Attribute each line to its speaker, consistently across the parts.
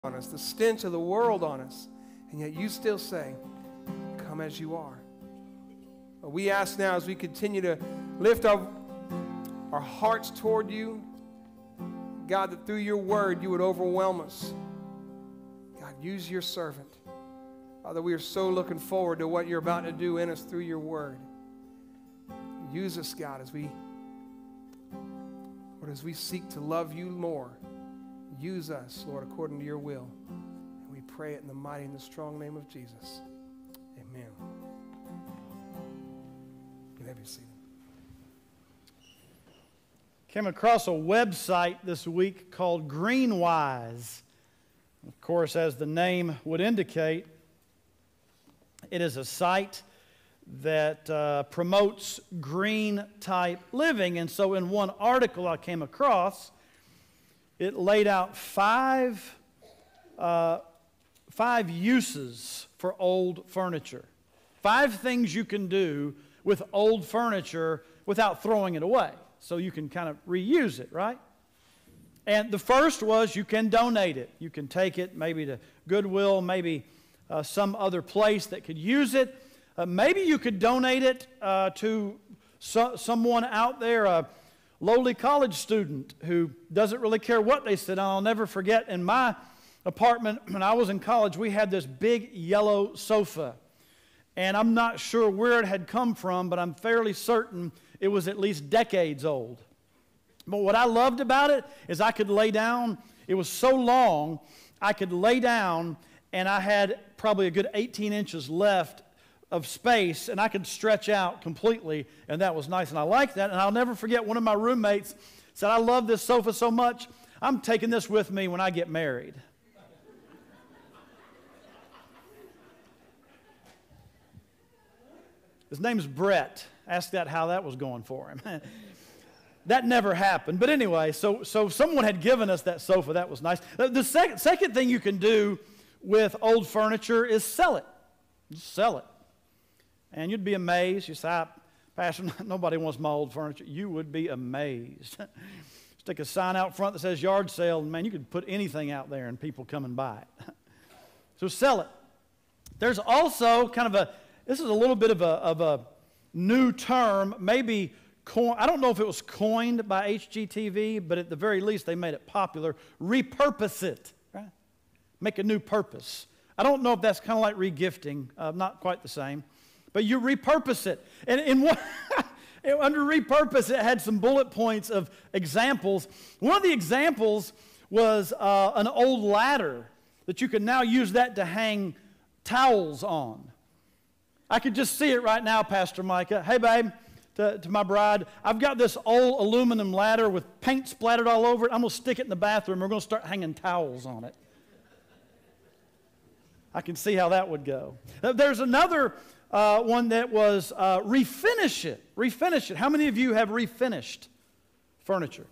Speaker 1: on us, the stench of the world on us, and yet you still say, come as you are. But we ask now as we continue to lift our hearts toward you, God, that through your word you would overwhelm us. God, use your servant. Father, we are so looking forward to what you're about to do in us through your word. Use us, God, as we seek to love you more. Use us, Lord, according to your will. And we pray it in the mighty and the strong name of Jesus. Amen. You may be seated.
Speaker 2: Came across a website this week called GreenWise. Of course, as the name would indicate, it is a site that promotes green-type living. And so in one article I came across, it laid out five uses for old furniture. 5 things you can do with old furniture without throwing it away. So you can kind of reuse it, right? And the first was you can donate it. You can take it maybe to Goodwill, maybe some other place that could use it. Maybe you could donate it to someone out there, a lowly college student who doesn't really care what they sit on. I'll never forget in my apartment when I was in college, we had this big yellow sofa. And I'm not sure where it had come from, but I'm fairly certain it was at least decades old. But what I loved about it is I could lay down. It was so long, I could lay down, and I had probably a good 18 inches left of space, and I could stretch out completely, and that was nice, and I liked that. And I'll never forget, one of my roommates said, I love this sofa so much, I'm taking this with me when I get married. His name's Brett. Ask that how that was going for him. That never happened. But anyway, so someone had given us that sofa. That was nice. The second thing you can do with old furniture is sell it. Just sell it. And you'd be amazed. You say, Pastor, nobody wants my old furniture. You would be amazed. Stick a sign out front that says yard sale, and man, you could put anything out there and people come and buy it. So sell it. There's also kind of this is a little bit of a new term, maybe, I don't know if it was coined by HGTV, but at the very least they made it popular. Repurpose it, right? Make a new purpose. I don't know if that's kind of like regifting, not quite the same. But you repurpose it. And under repurpose, it had some bullet points of examples. One of the examples was an old ladder that you can now use that to hang towels on. I could just see it right now, Pastor Micah. Hey, babe, to my bride, I've got this old aluminum ladder with paint splattered all over it. I'm going to stick it in the bathroom. We're going to start hanging towels on it. I can see how that would go. There's another one that was refinish it. Refinish it. How many of you have refinished furniture?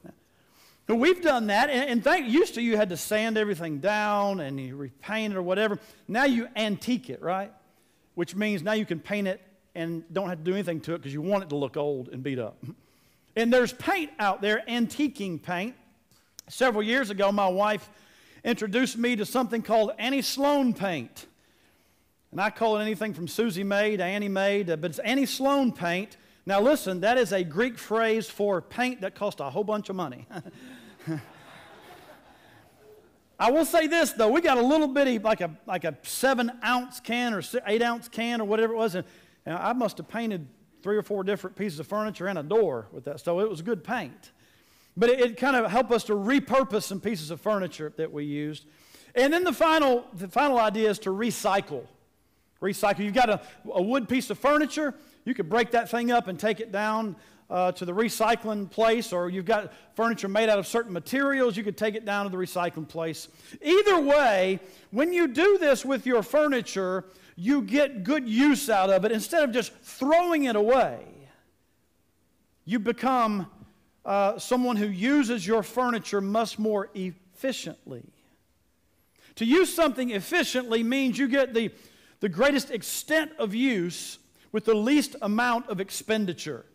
Speaker 2: Now, we've done that, and used to you had to sand everything down and you repaint it or whatever. Now you antique it, right? Which means now you can paint it and don't have to do anything to it because you want it to look old and beat up. And there's paint out there, antiquing paint. Several years ago, my wife introduced me to something called Annie Sloan paint. And I call it anything from Susie May to Annie May, but it's Annie Sloan paint. Now listen, that is a Greek phrase for paint that cost a whole bunch of money. I will say this, though. We got a little bitty, like a 7-ounce can or 8-ounce can or whatever it was. And I must have painted 3 or 4 different pieces of furniture and a door with that. So it was good paint. But it kind of helped us to repurpose some pieces of furniture that we used. And then the final idea is to recycle. Recycle. You've got a wood piece of furniture. You could break that thing up and take it down to the recycling place, or you've got furniture made out of certain materials. You could take it down to the recycling place. Either way, when you do this with your furniture, you get good use out of it. Instead of just throwing it away, you become someone who uses your furniture much more efficiently. To use something efficiently means you get the greatest extent of use with the least amount of expenditure.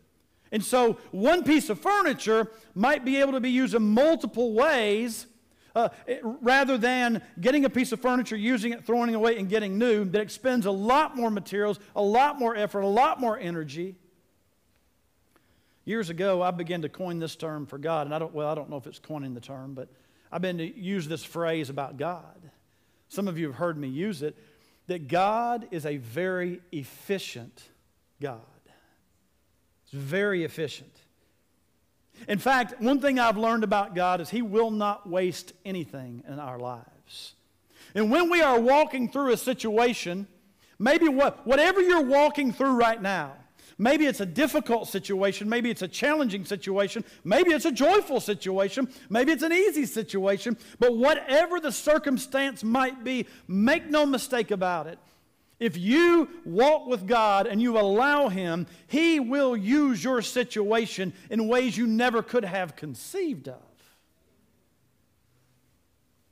Speaker 2: And so one piece of furniture might be able to be used in multiple ways rather than getting a piece of furniture, using it, throwing it away, and getting new, that expends a lot more materials, a lot more effort, a lot more energy. Years ago, I began to coin this term for God, and I don't know if it's coining the term, but I've been to use this phrase about God. Some of you have heard me use it, that God is a very efficient God. It's very efficient. In fact, one thing I've learned about God is He will not waste anything in our lives. And when we are walking through a situation, maybe whatever you're walking through right now, maybe it's a difficult situation, maybe it's a challenging situation, maybe it's a joyful situation, maybe it's an easy situation, but whatever the circumstance might be, make no mistake about it. If you walk with God and you allow Him, He will use your situation in ways you never could have conceived of.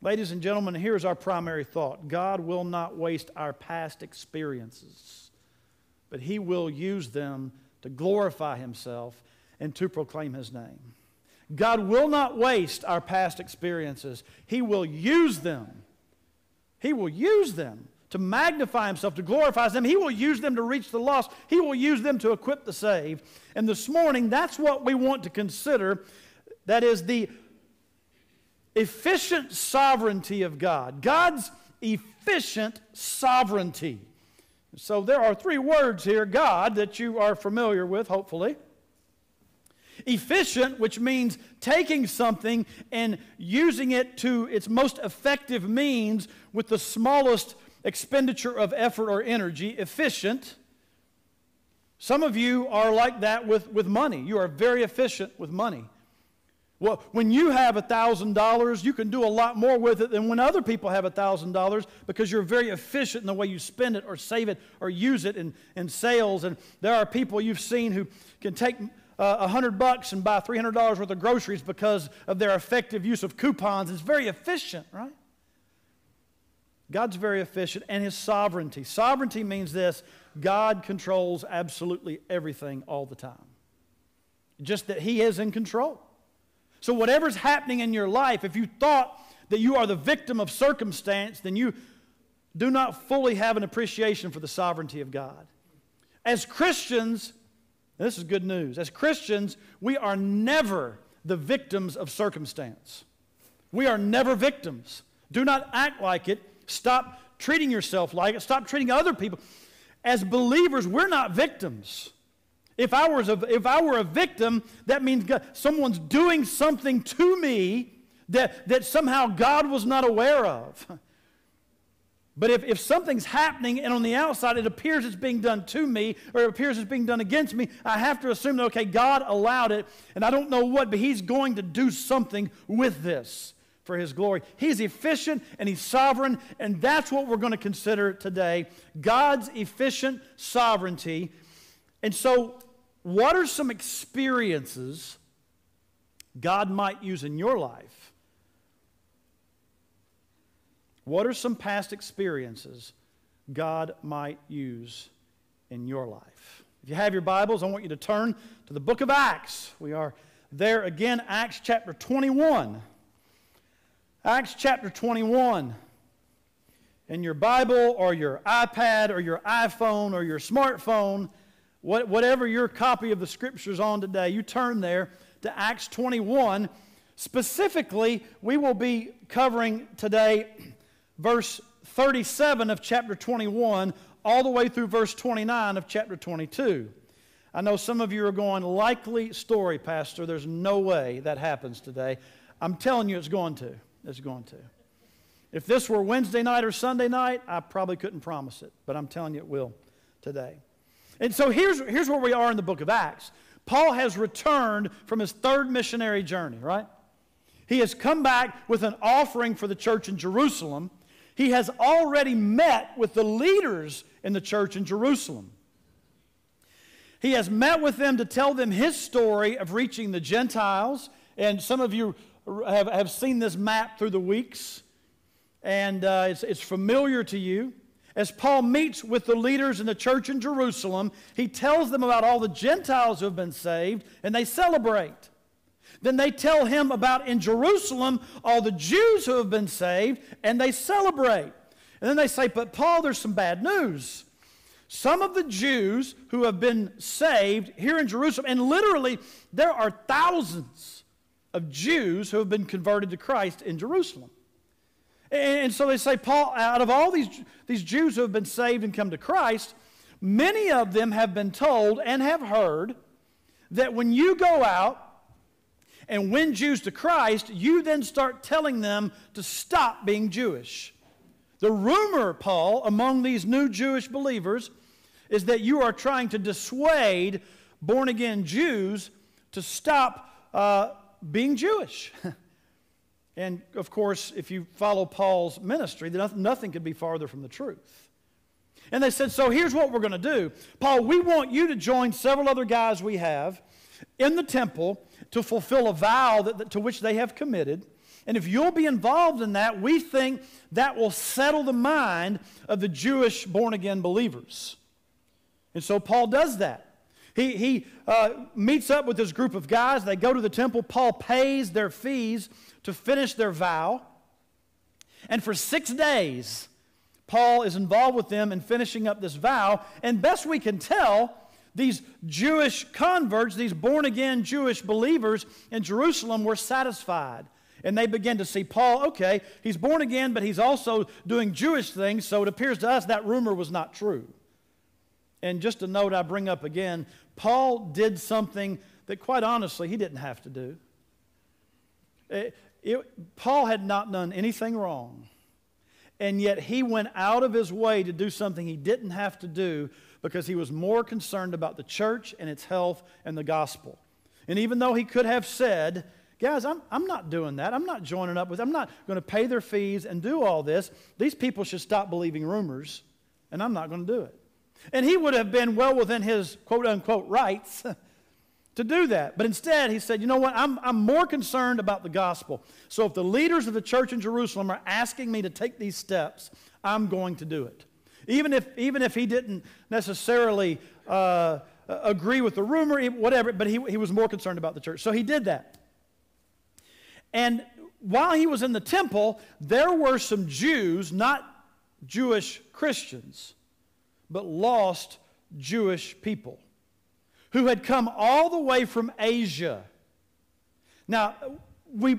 Speaker 2: Ladies and gentlemen, here's our primary thought. God will not waste our past experiences, but He will use them to glorify Himself and to proclaim His name. God will not waste our past experiences. He will use them. He will use them to magnify Himself, to glorify Him. He will use them to reach the lost. He will use them to equip the saved. And this morning, that's what we want to consider. That is the efficient sovereignty of God. God's efficient sovereignty. So there are three words here, God, that you are familiar with, hopefully. Efficient, which means taking something and using it to its most effective means with the smallest expenditure of effort or energy. Efficient. Some of you are like that with money. You are very efficient with money. Well, when you have $1,000, you can do a lot more with it than when other people have $1,000 because you're very efficient in the way you spend it or save it or use it in sales. And there are people you've seen who can take $100 and buy $300 worth of groceries because of their effective use of coupons. It's very efficient, right? God's very efficient, and His sovereignty. Sovereignty means this: God controls absolutely everything all the time. Just that He is in control. So whatever's happening in your life, if you thought that you are the victim of circumstance, then you do not fully have an appreciation for the sovereignty of God. As Christians, and this is good news, as Christians, we are never the victims of circumstance. We are never victims. Do not act like it. Stop treating yourself like it. Stop treating other people. As believers, we're not victims. If I were a victim, that means someone's doing something to me that somehow God was not aware of. But if something's happening and on the outside it appears it's being done to me or it appears it's being done against me, I have to assume that, okay, God allowed it, and I don't know what, but He's going to do something with this for His glory. He's efficient and He's sovereign, and that's what we're going to consider today, God's efficient sovereignty. And so, what are some experiences God might use in your life? What are some past experiences God might use in your life? If you have your Bibles, I want you to turn to the book of Acts. We are there again, Acts chapter 21. Acts chapter 21. In your Bible or your iPad or your iPhone or your smartphone, whatever your copy of the Scriptures on today, you turn there to Acts 21. Specifically, we will be covering today verse 37 of chapter 21 all the way through verse 29 of chapter 22. I know some of you are going, likely story, Pastor. There's no way that happens today. I'm telling you it's going to. It's going to. If this were Wednesday night or Sunday night, I probably couldn't promise it, but I'm telling you it will today. And so here's where we are in the book of Acts. Paul has returned from his third missionary journey, right? He has come back with an offering for the church in Jerusalem. He has already met with the leaders in the church in Jerusalem. He has met with them to tell them his story of reaching the Gentiles. And some of you have seen this map through the weeks, and it's familiar to you. As Paul meets with the leaders in the church in Jerusalem, he tells them about all the Gentiles who have been saved, and they celebrate. Then they tell him about in Jerusalem all the Jews who have been saved, and they celebrate. And then they say, but Paul, there's some bad news. Some of the Jews who have been saved here in Jerusalem, and literally there are thousands of Jews who have been converted to Christ in Jerusalem. And so they say, Paul, out of all these Jews who have been saved and come to Christ, many of them have been told and have heard that when you go out and win Jews to Christ, you then start telling them to stop being Jewish. The rumor, Paul, among these new Jewish believers is that you are trying to dissuade born-again Jews to stop being Jewish. And, of course, if you follow Paul's ministry, nothing could be farther from the truth. And they said, so here's what we're going to do. Paul, we want you to join several other guys we have in the temple to fulfill a vow to which they have committed. And if you'll be involved in that, we think that will settle the mind of the Jewish born-again believers. And so Paul does that. He meets up with this group of guys. They go to the temple. Paul pays their fees to finish their vow. And for 6 days, Paul is involved with them in finishing up this vow. And best we can tell, these Jewish converts, these born-again Jewish believers in Jerusalem were satisfied. And they began to see Paul, okay, he's born again, but he's also doing Jewish things, so it appears to us that rumor was not true. And just a note I bring up again, Paul did something that quite honestly he didn't have to do. Paul had not done anything wrong, and yet he went out of his way to do something he didn't have to do because he was more concerned about the church and its health and the gospel. And even though he could have said, guys, I'm not doing that. I'm not joining up with, I'm not going to pay their fees and do all this. These people should stop believing rumors, and I'm not going to do it. And he would have been well within his quote-unquote rights to do that. But instead, he said, you know what, I'm more concerned about the gospel. So if the leaders of the church in Jerusalem are asking me to take these steps, I'm going to do it. Even if he didn't necessarily agree with the rumor, whatever, but he was more concerned about the church. So he did that. And while he was in the temple, there were some Jews, not Jewish Christians, but lost Jewish people who had come all the way from Asia. Now, we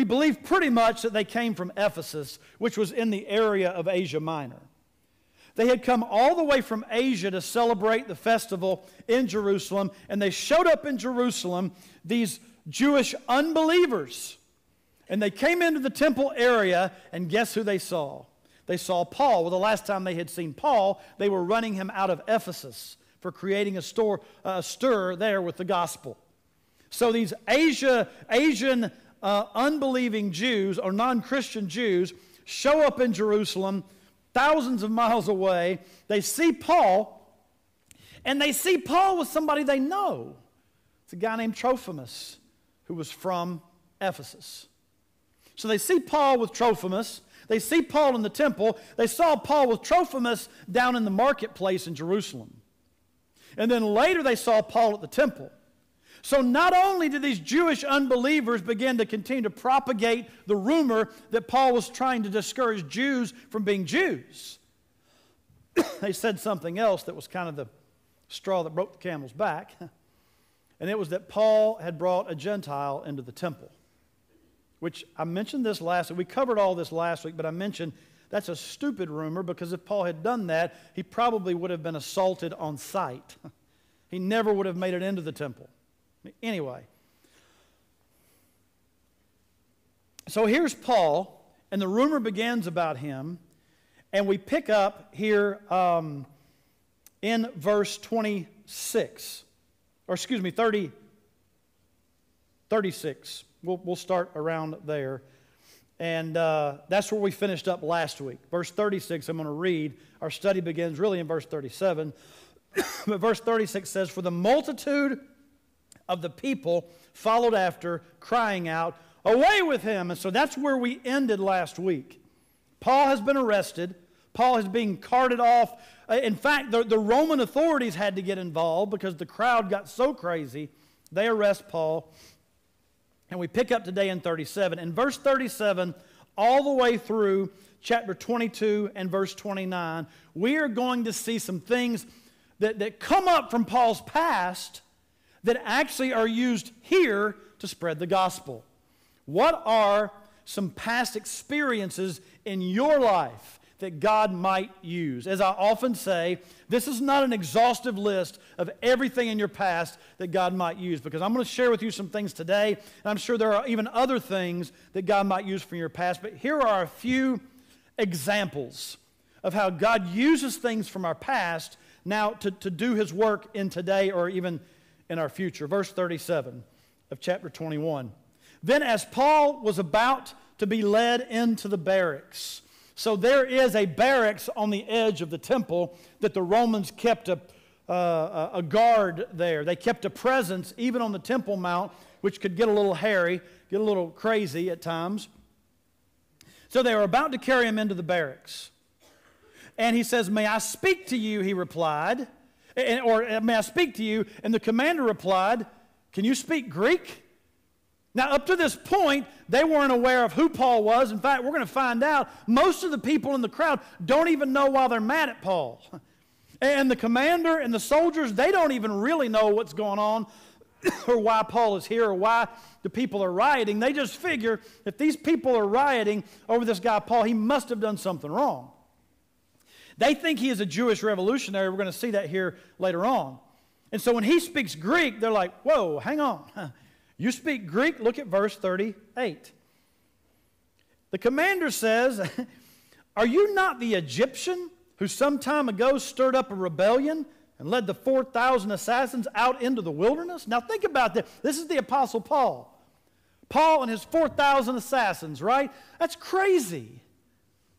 Speaker 2: believe pretty much that they came from Ephesus, which was in the area of Asia Minor. They had come all the way from Asia to celebrate the festival in Jerusalem, and they showed up in Jerusalem, these Jewish unbelievers. And they came into the temple area, and guess who they saw? They saw Paul. Well, the last time they had seen Paul, they were running him out of Ephesus for creating a stir there with the gospel. So these Asian unbelieving Jews or non-Christian Jews show up in Jerusalem, thousands of miles away. They see Paul, and they see Paul with somebody they know. It's a guy named Trophimus, who was from Ephesus. So they see Paul with Trophimus. They see Paul in the temple. They saw Paul with Trophimus down in the marketplace in Jerusalem. And then later they saw Paul at the temple. So not only did these Jewish unbelievers begin to continue to propagate the rumor that Paul was trying to discourage Jews from being Jews, they said something else that was kind of the straw that broke the camel's back. And it was that Paul had brought a Gentile into the temple. Which I mentioned this last week. We covered all this last week, but I mentioned that's a stupid rumor because if Paul had done that, he probably would have been assaulted on sight. He never would have made it into the temple. Anyway, so here's Paul, and the rumor begins about him, and we pick up here in verse 26, or excuse me, 36. We'll start around there, and that's where we finished up last week. Verse 36, I'm going to read. Our study begins really in verse 37, but verse 36 says, "For the multitude of the people followed after, crying out, 'Away with him!'" And so that's where we ended last week. Paul has been arrested. Paul is being carted off. In fact, the Roman authorities had to get involved because the crowd got so crazy. They arrest Paul. And we pick up today in 37. In verse 37, all the way through chapter 22 and verse 29, we are going to see some things that come up from Paul's past that actually are used here to spread the gospel. What are some past experiences in your life that God might use? As I often say, this is not an exhaustive list of everything in your past that God might use, because I'm going to share with you some things today, and I'm sure there are even other things that God might use from your past, but here are a few examples of how God uses things from our past now to do His work in today or even in our future. Verse 37 of chapter 21. Then as Paul was about to be led into the barracks. So there is a barracks on the edge of the temple that the Romans kept a guard there. They kept a presence even on the Temple Mount, which could get a little hairy, get a little crazy at times. So they were about to carry him into the barracks. And he says, "May I speak to you?" he replied. Or, "May I speak to you?" And the commander replied, "Can you speak Greek?" Now, up to this point, they weren't aware of who Paul was. In fact, we're going to find out most of the people in the crowd don't even know why they're mad at Paul. And the commander and the soldiers, they don't even really know what's going on or why Paul is here or why the people are rioting. They just figure if these people are rioting over this guy Paul, he must have done something wrong. They think he is a Jewish revolutionary. We're going to see that here later on. And so when he speaks Greek, they're like, whoa, hang on. You speak Greek? Look at verse 38. The commander says, "Are you not the Egyptian who some time ago stirred up a rebellion and led the 4,000 assassins out into the wilderness?" Now think about this. This is the Apostle Paul. Paul and his 4,000 assassins, right? That's crazy.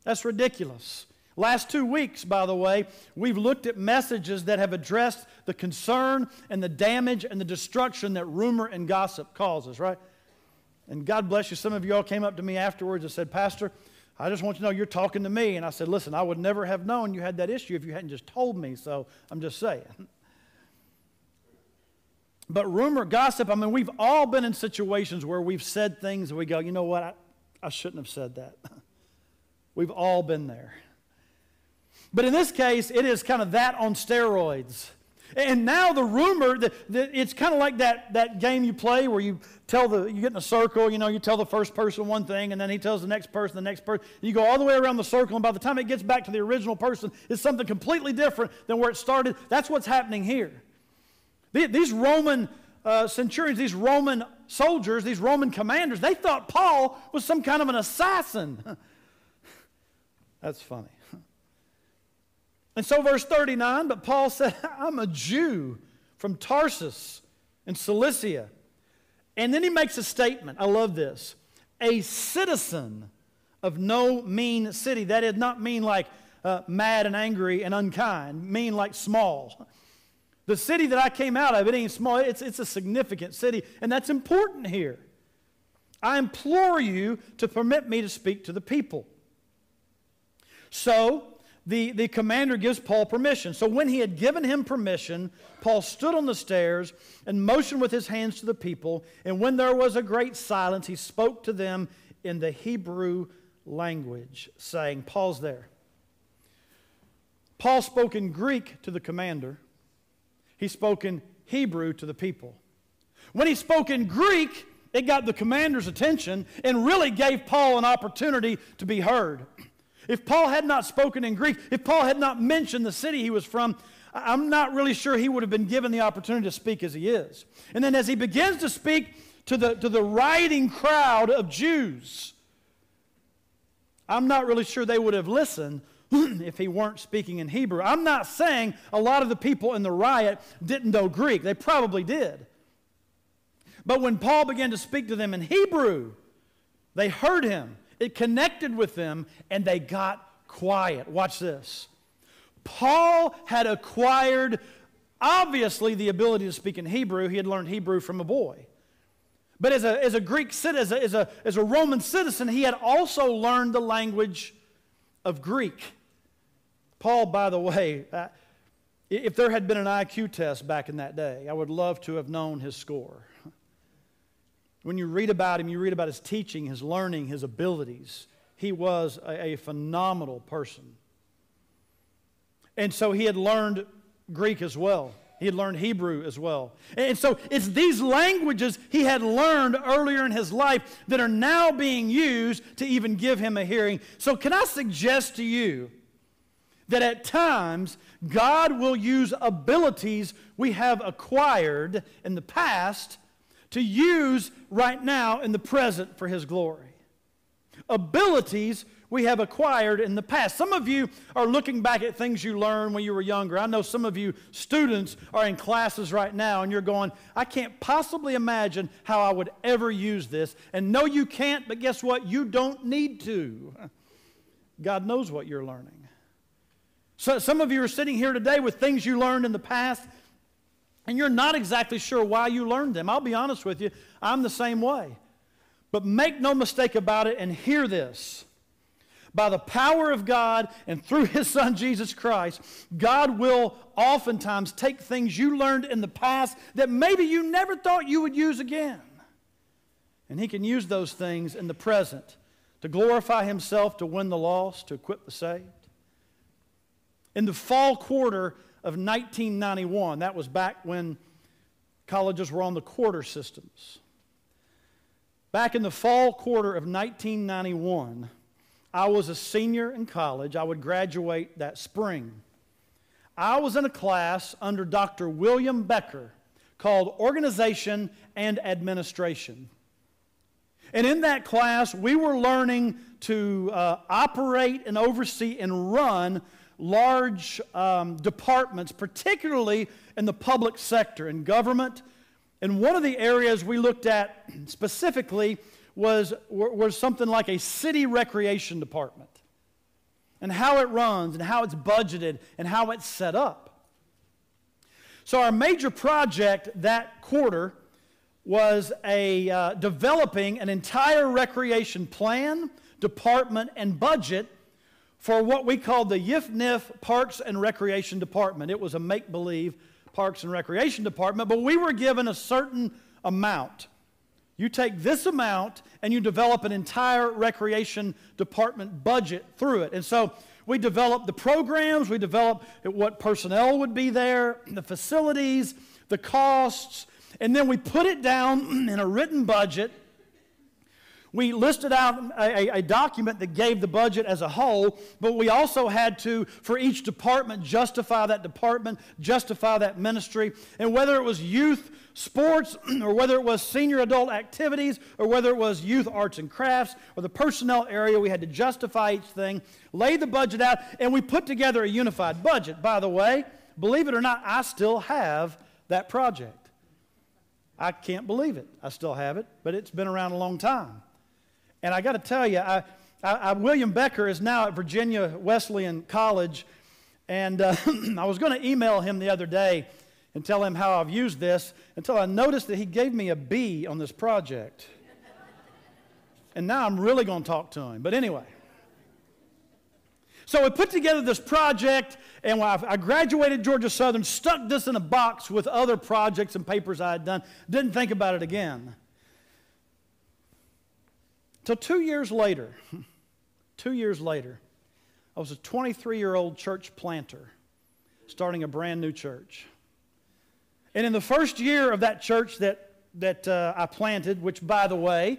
Speaker 2: That's ridiculous. Last 2 weeks, by the way, we've looked at messages that have addressed the concern and the damage and the destruction that rumor and gossip causes, right? And God bless you, some of you all came up to me afterwards and said, "Pastor, I just want you to know you're talking to me." And I said, "Listen, I would never have known you had that issue if you hadn't just told me, so I'm just saying." But rumor, gossip, I mean, we've all been in situations where we've said things and we go, "You know what, I shouldn't have said that." We've all been there. But in this case, it is kind of that on steroids. And now the rumor, that it's kind of like that game you play where you get in a circle, you tell the first person one thing, and then he tells the next person, you go all the way around the circle, and by the time it gets back to the original person, it's something completely different than where it started. That's what's happening here. These Roman centurions, these Roman soldiers, these Roman commanders, they thought Paul was some kind of an assassin. That's funny. And so verse 39, but Paul said, "I'm a Jew from Tarsus in Cilicia." And then he makes a statement. I love this. "A citizen of no mean city." That did not mean like mad and angry and unkind. Mean like small. The city that I came out of, it ain't small. It's a significant city. And that's important here. "I implore you to permit me to speak to the people." So the commander gives Paul permission. So when he had given him permission, Paul stood on the stairs and motioned with his hands to the people. And when there was a great silence, he spoke to them in the Hebrew language, saying, pause there. Paul spoke in Greek to the commander. He spoke in Hebrew to the people. When he spoke in Greek, it got the commander's attention and really gave Paul an opportunity to be heard. If Paul had not spoken in Greek, if Paul had not mentioned the city he was from, I'm not really sure he would have been given the opportunity to speak as he is. And then as he begins to speak to the rioting crowd of Jews, I'm not really sure they would have listened if he weren't speaking in Hebrew. I'm not saying a lot of the people in the riot didn't know Greek. They probably did. But when Paul began to speak to them in Hebrew, they heard him. It connected with them, and they got quiet. Watch this. Paul had acquired, obviously, the ability to speak in Hebrew. He had learned Hebrew from a boy. But as a Greek citizen, as a Roman citizen, he had also learned the language of Greek. Paul, by the way, if there had been an IQ test back in that day, I would love to have known his score. When you read about him, you read about his teaching, his learning, his abilities. He was a phenomenal person. And so he had learned Greek as well. He had learned Hebrew as well. And so it's these languages he had learned earlier in his life that are now being used to even give him a hearing. So can I suggest to you that at times God will use abilities we have acquired in the past to use right now in the present for his glory. Abilities we have acquired in the past. Some of you are looking back at things you learned when you were younger. I know some of you students are in classes right now and you're going, I can't possibly imagine how I would ever use this. And no, you can't, but guess what? You don't need to. God knows what you're learning. So some of you are sitting here today with things you learned in the past, and you're not exactly sure why you learned them. I'll be honest with you, I'm the same way. But make no mistake about it, and hear this. By the power of God and through His Son Jesus Christ, God will oftentimes take things you learned in the past that maybe you never thought you would use again. And He can use those things in the present to glorify Himself, to win the lost, to equip the saved. In the fall quarter of 1991, that was back when colleges were on the quarter systems. Back in the fall quarter of 1991, I was a senior in college. I would graduate that spring. I was in a class under Dr. William Becker called Organization and Administration. And in that class, we were learning to operate and oversee and run large departments, particularly in the public sector, in government. And one of the areas we looked at specifically was something like a city recreation department, and how it runs, and how it's budgeted, and how it's set up. So our major project that quarter was developing an entire recreation plan, department, and budget for what we called the YIFNIF Parks and Recreation Department. It was a make-believe Parks and Recreation Department, but we were given a certain amount. You take this amount and you develop an entire recreation department budget through it. And so we developed the programs, we developed what personnel would be there, the facilities, the costs, and then we put it down in a written budget. We listed out a document that gave the budget as a whole, but we also had to, for each department, justify that department, justify that ministry, and whether it was youth sports, or whether it was senior adult activities, or whether it was youth arts and crafts, or the personnel area, we had to justify each thing, lay the budget out, and we put together a unified budget. By the way, believe it or not, I still have that project. I can't believe it. I still have it, but it's been around a long time. And I got to tell you, William Becker is now at Virginia Wesleyan College, and I was going to email him the other day and tell him how I've used this until I noticed that he gave me a B on this project. And now I'm really going to talk to him. But anyway. So we put together this project, and when I graduated Georgia Southern, stuck this in a box with other projects and papers I had done, didn't think about it again. Till 2 years later, 2 years later, I was a 23-year-old church planter starting a brand new church. And in the first year of that church that I planted, which, by the way,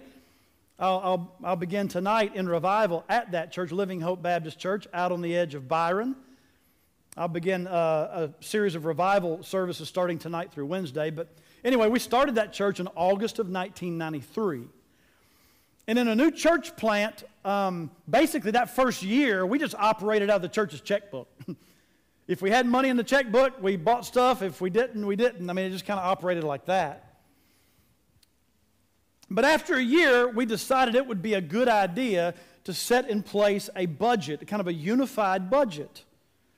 Speaker 2: I'll begin tonight in revival at that church, Living Hope Baptist Church, out on the edge of Byron. I'll begin a series of revival services starting tonight through Wednesday. But anyway, we started that church in August of 1993. And in a new church plant, basically that first year, we just operated out of the church's checkbook. If we had money in the checkbook, we bought stuff. If we didn't, we didn't. I mean, it just kind of operated like that. But after a year, we decided it would be a good idea to set in place a budget, kind of a unified budget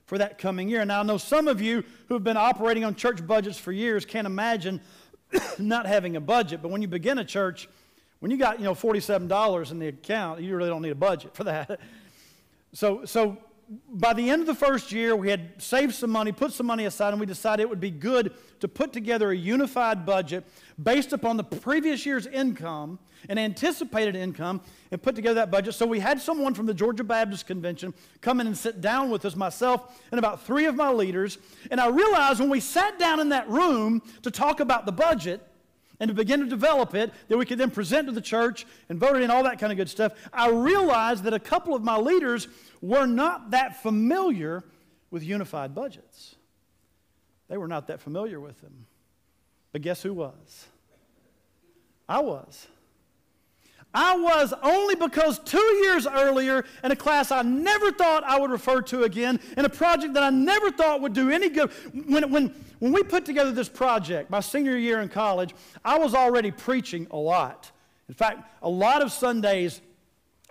Speaker 2: for that coming year. Now, I know some of you who have been operating on church budgets for years can't imagine not having a budget. But when you begin a church, when you got, $47 in the account, you really don't need a budget for that. So by the end of the first year, we had saved some money, put some money aside, and we decided it would be good to put together a unified budget based upon the previous year's income and anticipated income and put together that budget. So we had someone from the Georgia Baptist Convention come in and sit down with us, myself and about 3 of my leaders. And I realized when we sat down in that room to talk about the budget and to begin to develop it, that we could then present to the church and vote it in, all that kind of good stuff, I realized that a couple of my leaders were not that familiar with unified budgets. They were not that familiar with them. But guess who was? I was. I was only because 2 years earlier in a class I never thought I would refer to again, in a project that I never thought would do any good. When we put together this project, my senior year in college, I was already preaching a lot. In fact, a lot of Sundays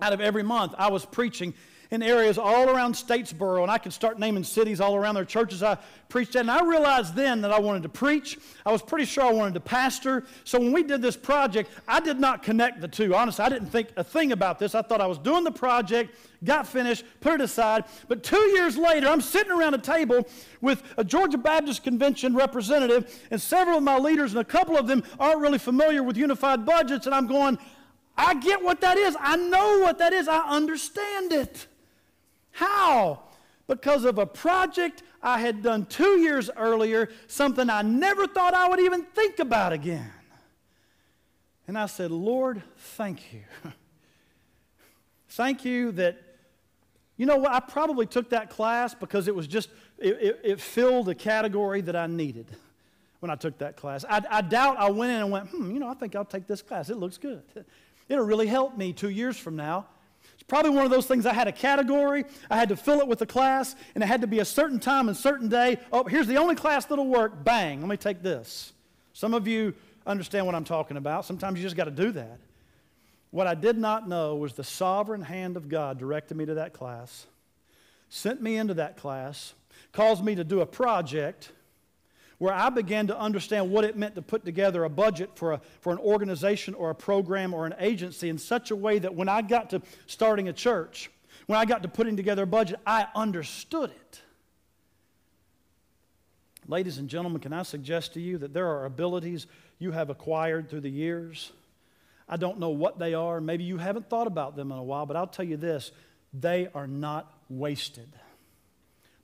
Speaker 2: out of every month, I was preaching in areas all around Statesboro, and I could start naming cities all around their churches I preached at. And I realized then that I wanted to preach. I was pretty sure I wanted to pastor. So when we did this project, I did not connect the two. Honestly, I didn't think a thing about this. I thought I was doing the project, got finished, put it aside. But 2 years later, I'm sitting around a table with a Georgia Baptist Convention representative and several of my leaders, and a couple of them aren't really familiar with unified budgets, and I'm going, I get what that is. I know what that is. I understand it. How? Because of a project I had done 2 years earlier, something I never thought I would even think about again. And I said, Lord, thank you. Thank you that, you know what, I probably took that class because it was just, it filled a category that I needed when I took that class. I doubt I went in and went, I think I'll take this class. It looks good. It'll really help me 2 years from now. It's probably one of those things I had a category, I had to fill it with a class, and it had to be a certain time and certain day. Oh, here's the only class that'll work. Bang, let me take this. Some of you understand what I'm talking about. Sometimes you just got to do that. What I did not know was the sovereign hand of God directed me to that class, sent me into that class, caused me to do a project where I began to understand what it meant to put together a budget for an organization or a program or an agency in such a way that when I got to starting a church, when I got to putting together a budget, I understood it. Ladies and gentlemen, can I suggest to you that there are abilities you have acquired through the years? I don't know what they are. Maybe you haven't thought about them in a while, but I'll tell you this, they are not wasted.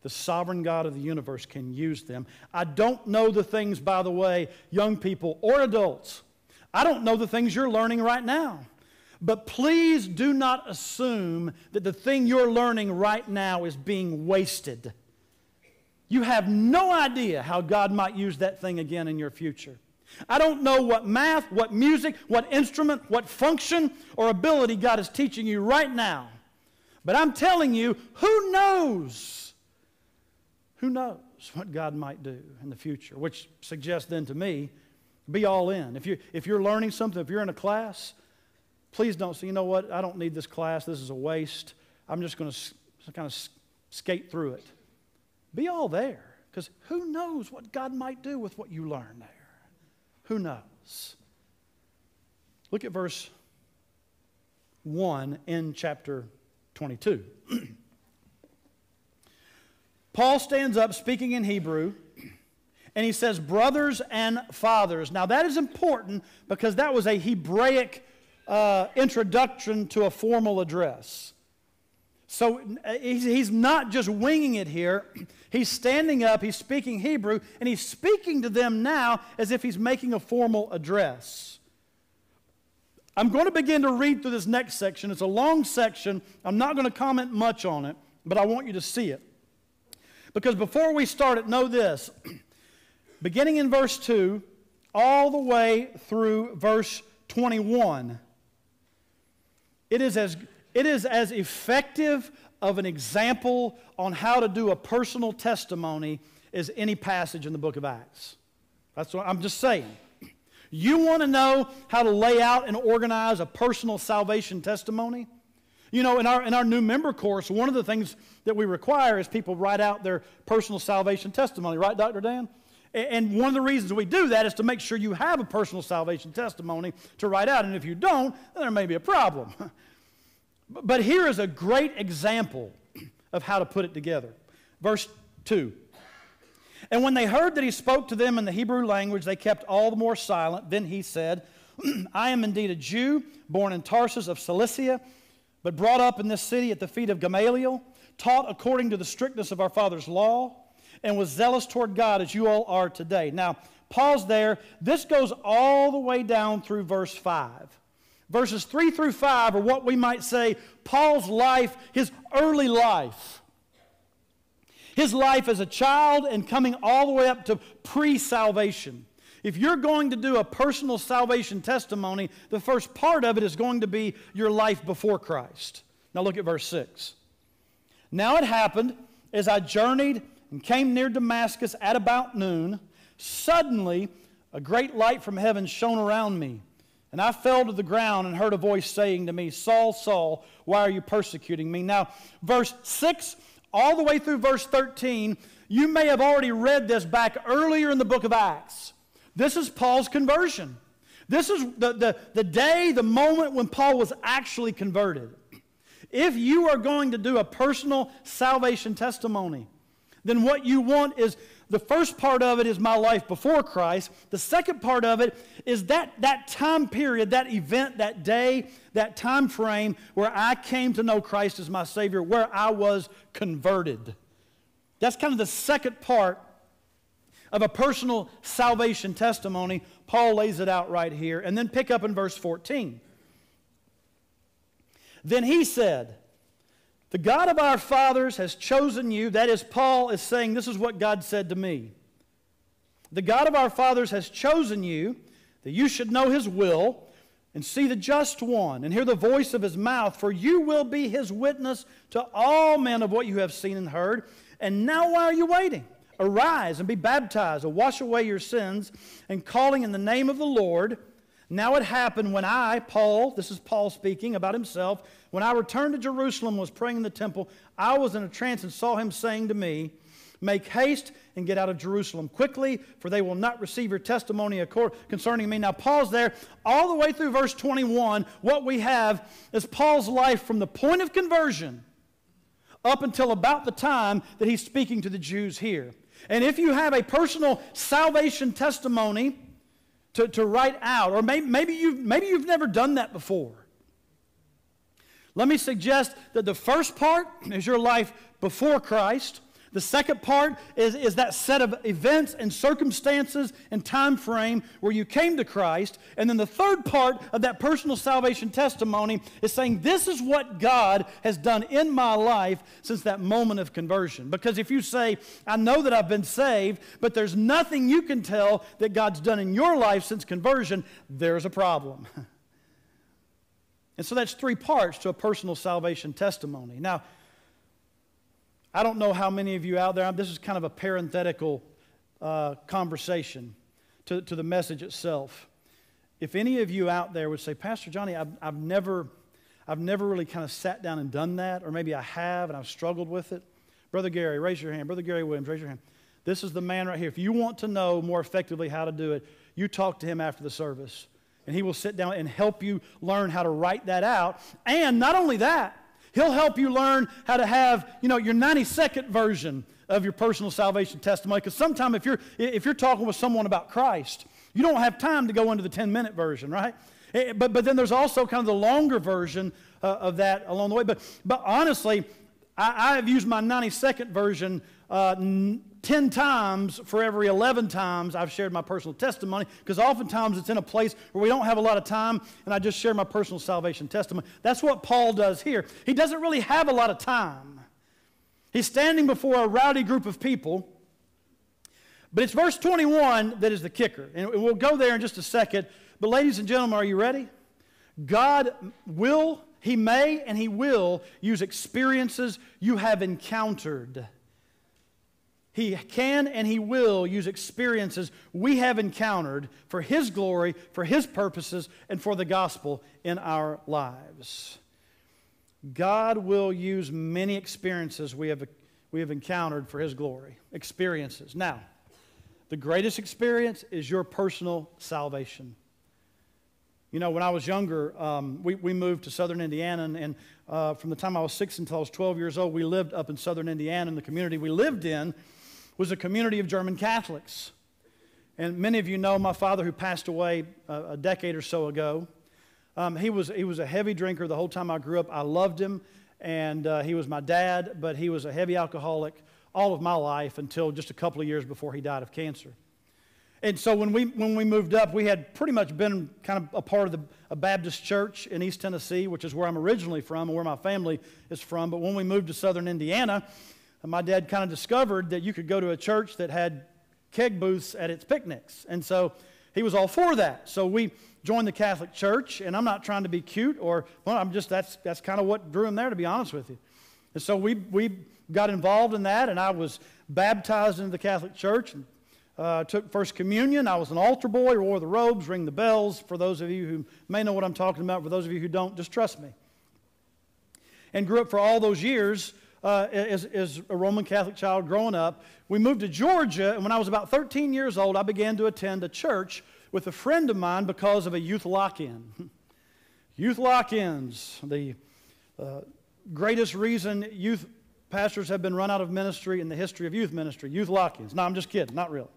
Speaker 2: The sovereign God of the universe can use them. I don't know the things, by the way, young people or adults. I don't know the things you're learning right now. But please do not assume that the thing you're learning right now is being wasted. You have no idea how God might use that thing again in your future. I don't know what math, what music, what instrument, what function or ability God is teaching you right now. But I'm telling you, who knows? Who knows what God might do in the future? Which suggests then to me, be all in. If you're learning something, if you're in a class, please don't say, you know what, I don't need this class, this is a waste. I'm just going to kind of skate through it. Be all there, because who knows what God might do with what you learn there. Who knows? Look at verse 1 in chapter 22. Paul stands up speaking in Hebrew, and he says, brothers and fathers. Now that is important because that was a Hebraic introduction to a formal address. So he's not just winging it here. He's standing up, he's speaking Hebrew, and he's speaking to them now as if he's making a formal address. I'm going to begin to read through this next section. It's a long section. I'm not going to comment much on it, but I want you to see it. Because before we start it, know this. Beginning in verse 2, all the way through verse 21, it is as effective of an example on how to do a personal testimony as any passage in the book of Acts. That's what I'm just saying. You want to know how to lay out and organize a personal salvation testimony? You know, in our new member course, one of the things that we require is people write out their personal salvation testimony. Right, Dr. Dan? And one of the reasons we do that is to make sure you have a personal salvation testimony to write out. And if you don't, then there may be a problem. But here is a great example of how to put it together. Verse 2. And when they heard that he spoke to them in the Hebrew language, they kept all the more silent. Then he said, I am indeed a Jew, born in Tarsus of Cilicia, but brought up in this city at the feet of Gamaliel, taught according to the strictness of our father's law, and was zealous toward God as you all are today. Now, pause there. This goes all the way down through verse 5. Verses 3 through 5 are what we might say Paul's life, his early life. His life as a child and coming all the way up to pre-salvation. If you're going to do a personal salvation testimony, the first part of it is going to be your life before Christ. Now look at verse 6. Now it happened, as I journeyed and came near Damascus at about noon, suddenly a great light from heaven shone around me. And I fell to the ground and heard a voice saying to me, Saul, Saul, why are you persecuting me? Now, verse 6 all the way through verse 13, you may have already read this back earlier in the book of Acts. This is Paul's conversion. This is the day, the moment when Paul was actually converted. If you are going to do a personal salvation testimony, then what you want is, the first part of it is my life before Christ. The second part of it is that time period, that event, that day, that time frame where I came to know Christ as my Savior, where I was converted. That's kind of the second part of a personal salvation testimony. Paul lays it out right here. And then pick up in verse 14. Then he said, the God of our fathers has chosen you. That is, Paul is saying, this is what God said to me. The God of our fathers has chosen you, that you should know His will, and see the just one, and hear the voice of His mouth, for you will be His witness to all men of what you have seen and heard. And now why are you waiting? Arise and be baptized, and wash away your sins, and calling in the name of the Lord. Now it happened when I, Paul, this is Paul speaking about himself, when I returned to Jerusalem and was praying in the temple, I was in a trance and saw him saying to me, make haste and get out of Jerusalem quickly, for they will not receive your testimony concerning me. Now pause there. All the way through verse 21, what we have is Paul's life from the point of conversion up until about the time that he's speaking to the Jews here. And if you have a personal salvation testimony to write out, or maybe you've never done that before, let me suggest that the first part is your life before Christ. The second part is that set of events and circumstances and time frame where you came to Christ. And then the third part of that personal salvation testimony is saying, this is what God has done in my life since that moment of conversion. Because if you say, I know that I've been saved, but there's nothing you can tell that God's done in your life since conversion, there's a problem. And so that's three parts to a personal salvation testimony. Now, I don't know how many of you out there, this is kind of a parenthetical conversation to the message itself. If any of you out there would say, Pastor Johnny, I've never really kind of sat down and done that, or maybe I have and I've struggled with it. Brother Gary, raise your hand. Brother Gary Williams, raise your hand. This is the man right here. If you want to know more effectively how to do it, you talk to him after the service. And he will sit down and help you learn how to write that out. And not only that, he'll help you learn how to have, your 90-second version of your personal salvation testimony. Because sometimes if you're talking with someone about Christ, you don't have time to go into the 10-minute version, right? But then there's also kind of the longer version of that along the way. But honestly, I have used my 90-second version 10 times for every 11 times I've shared my personal testimony, because oftentimes it's in a place where we don't have a lot of time, and I just share my personal salvation testimony. That's what Paul does here. He doesn't really have a lot of time. He's standing before a rowdy group of people, but it's verse 21 that is the kicker, and we'll go there in just a second. But ladies and gentlemen, are you ready? God will, He may, and He will use experiences you have encountered. He can and He will use experiences we have encountered for His glory, for His purposes, and for the gospel in our lives. God will use many experiences we have encountered for His glory. Experiences. Now, the greatest experience is your personal salvation. When I was younger, we moved to southern Indiana, and from the time I was 6 until I was 12 years old, we lived up in southern Indiana, and the community we lived in was a community of German Catholics. And many of you know my father, who passed away a decade or so ago. He was a heavy drinker the whole time I grew up. I loved him, and he was my dad, but he was a heavy alcoholic all of my life until just a couple of years before he died of cancer. And so when we moved up, we had pretty much been kind of a part of a Baptist church in East Tennessee, which is where I'm originally from and where my family is from. But when we moved to southern Indiana, my dad kind of discovered that you could go to a church that had keg booths at its picnics. And so he was all for that. So we joined the Catholic Church, and I'm not trying to be cute or, well, that's kind of what drew him there, to be honest with you. And so we got involved in that, and I was baptized into the Catholic Church and took First Communion. I was an altar boy, wore the robes, ring the bells. For those of you who may know what I'm talking about, for those of you who don't, just trust me. And grew up for all those years as a Roman Catholic child growing up. We moved to Georgia, and when I was about 13 years old, I began to attend a church with a friend of mine because of a youth lock-in. Youth lock-ins, the greatest reason youth pastors have been run out of ministry in the history of youth ministry. Youth lock-ins. No, I'm just kidding. Not really.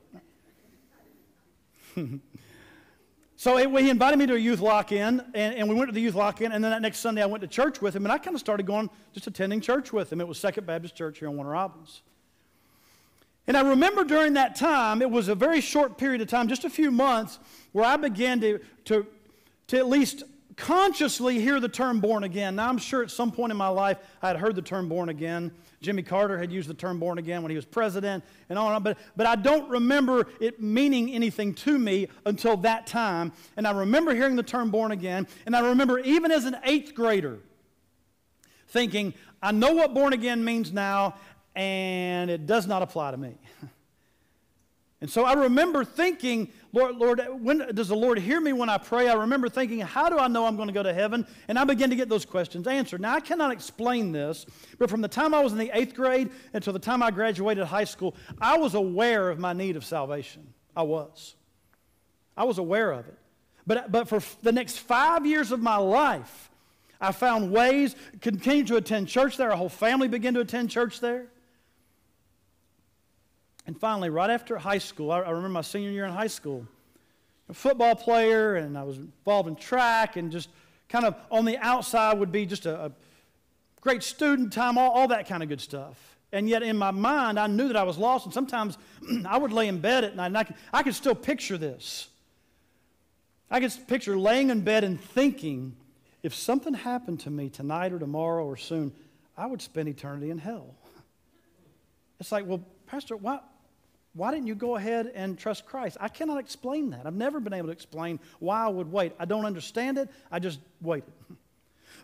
Speaker 2: So he invited me to a youth lock-in, and we went to the youth lock-in, and then that next Sunday I went to church with him, and I kind of started going, just attending church with him. It was Second Baptist Church here in Warner Robins. And I remember during that time, it was a very short period of time, just a few months, where I began to at least consciously hear the term born again. Now, I'm sure at some point in my life I had heard the term born again. Jimmy Carter had used the term born again when he was president and on and on, but I don't remember it meaning anything to me until that time. And I remember hearing the term born again, and I remember even as an 8th grader thinking, I know what born again means now, and it does not apply to me. And so I remember thinking, Lord, when does the Lord hear me when I pray? I remember thinking, how do I know I'm going to go to heaven? And I began to get those questions answered. Now, I cannot explain this, but from the time I was in the 8th grade until the time I graduated high school, I was aware of my need of salvation. I was aware of it. But for the next 5 years of my life, I found ways, continued to attend church there. Our whole family began to attend church there. And finally, right after high school, I remember my senior year in high school, a football player, and I was involved in track, and just kind of on the outside would be just a great student time, all that kind of good stuff. And yet in my mind, I knew that I was lost, and sometimes I would lay in bed at night, and I could still picture this. I could picture laying in bed and thinking, if something happened to me tonight or tomorrow or soon, I would spend eternity in hell. It's like, well, Pastor, why didn't you go ahead and trust Christ? I cannot explain that. I've never been able to explain why I would wait. I don't understand it. I just waited.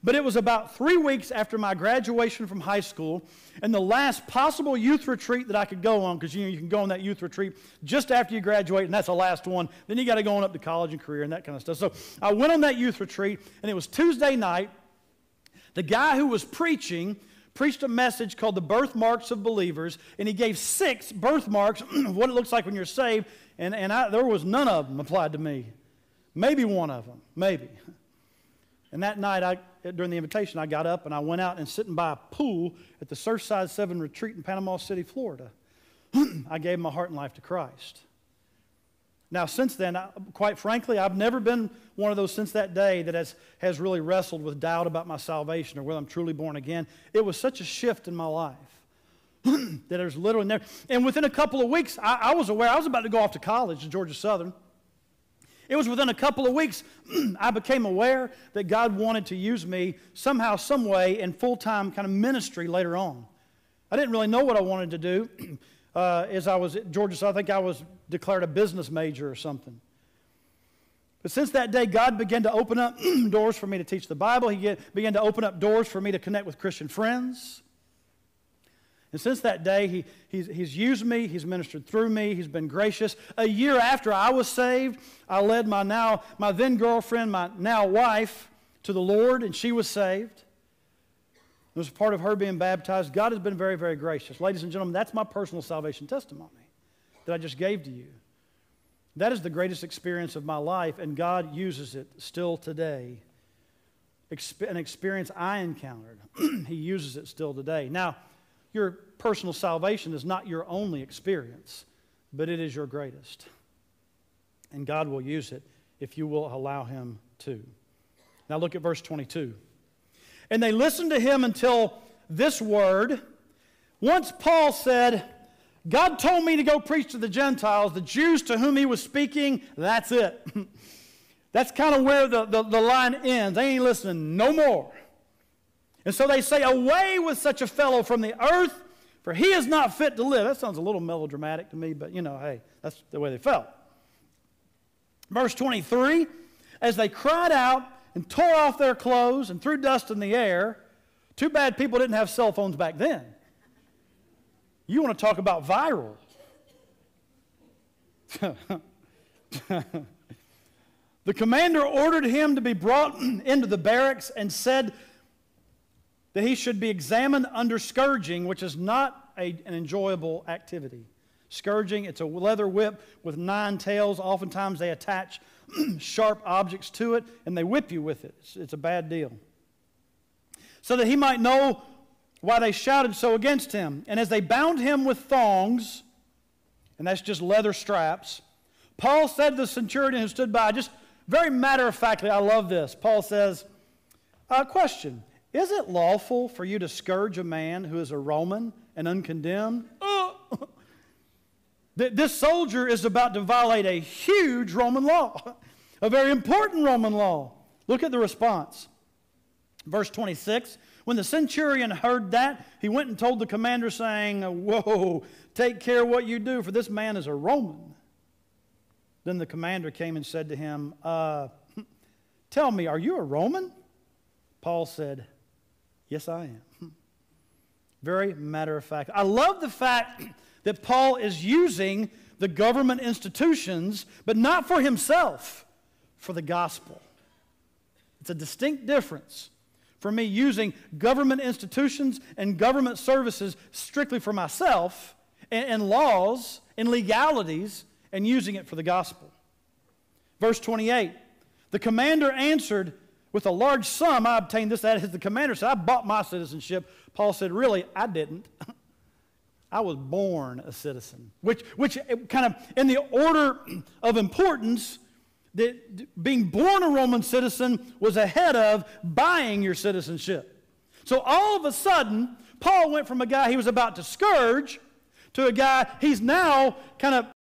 Speaker 2: But it was about 3 weeks after my graduation from high school and the last possible youth retreat that I could go on, because you can go on that youth retreat just after you graduate, and that's the last one. Then you got to go on up to college and career and that kind of stuff. So I went on that youth retreat, and it was Tuesday night. The guy who was preached a message called The Birthmarks of Believers, and he gave 6 birthmarks of what it looks like when you're saved, and there was none of them applied to me. Maybe one of them, maybe. And that night, during the invitation, I got up and I went out and sitting by a pool at the Surfside 7 retreat in Panama City, Florida. I gave my heart and life to Christ. Now, since then, quite frankly, I've never been one of those since that day that has really wrestled with doubt about my salvation or whether I'm truly born again. It was such a shift in my life that there's literally never. And within a couple of weeks, I was aware I was about to go off to college at Georgia Southern. It was within a couple of weeks I became aware that God wanted to use me somehow, some way in full-time kind of ministry later on. I didn't really know what I wanted to do. As I was at Georgia Southern, I think I was declared a business major or something. But since that day, God began to open up doors for me to teach the Bible. He began to open up doors for me to connect with Christian friends. And since that day, he's used me, he's ministered through me, he's been gracious. A year after I was saved, I led my then girlfriend, my now wife, to the Lord, and she was saved. It was part of her being baptized. God has been very, very gracious. Ladies and gentlemen, that's my personal salvation testimony that I just gave to you. That is the greatest experience of my life, and God uses it still today an experience I encountered. He uses it still today. Now, your personal salvation is not your only experience, but it is your greatest. And God will use it if you will allow Him to. Now look at verse 22. And they listened to him until this word. Once Paul said, God told me to go preach to the Gentiles, the Jews to whom he was speaking, that's it. That's kind of where the line ends. They ain't listening no more. And so they say, away with such a fellow from the earth, for he is not fit to live. That sounds a little melodramatic to me, but hey, that's the way they felt. Verse 23, as they cried out and tore off their clothes and threw dust in the air. Too bad people didn't have cell phones back then. You want to talk about viral. The commander ordered him to be brought into the barracks and said that he should be examined under scourging, which is not an enjoyable activity. Scourging, it's a leather whip with 9 tails. Oftentimes they attach sharp objects to it, and they whip you with it. It's a bad deal. So that he might know why they shouted so against him. And as they bound him with thongs, and that's just leather straps, Paul said to the centurion who stood by, just very matter-of-factly, I love this. Paul says, question, is it lawful for you to scourge a man who is a Roman and uncondemned? This soldier is about to violate a huge Roman law, a very important Roman law. Look at the response. Verse 26, when the centurion heard that, he went and told the commander, saying, whoa, take care what you do, for this man is a Roman. Then the commander came and said to him, tell me, are you a Roman? Paul said, yes, I am. Very matter of fact. I love the fact that Paul is using the government institutions, but not for himself, for the gospel. It's a distinct difference for me using government institutions and government services strictly for myself and laws and legalities and using it for the gospel. Verse 28, the commander answered, with a large sum I obtained this. That is, the commander said, I bought my citizenship. Paul said, really, I didn't. I was born a citizen, which kind of in the order of importance, that being born a Roman citizen was ahead of buying your citizenship. So all of a sudden, Paul went from a guy he was about to scourge to a guy he's now kind of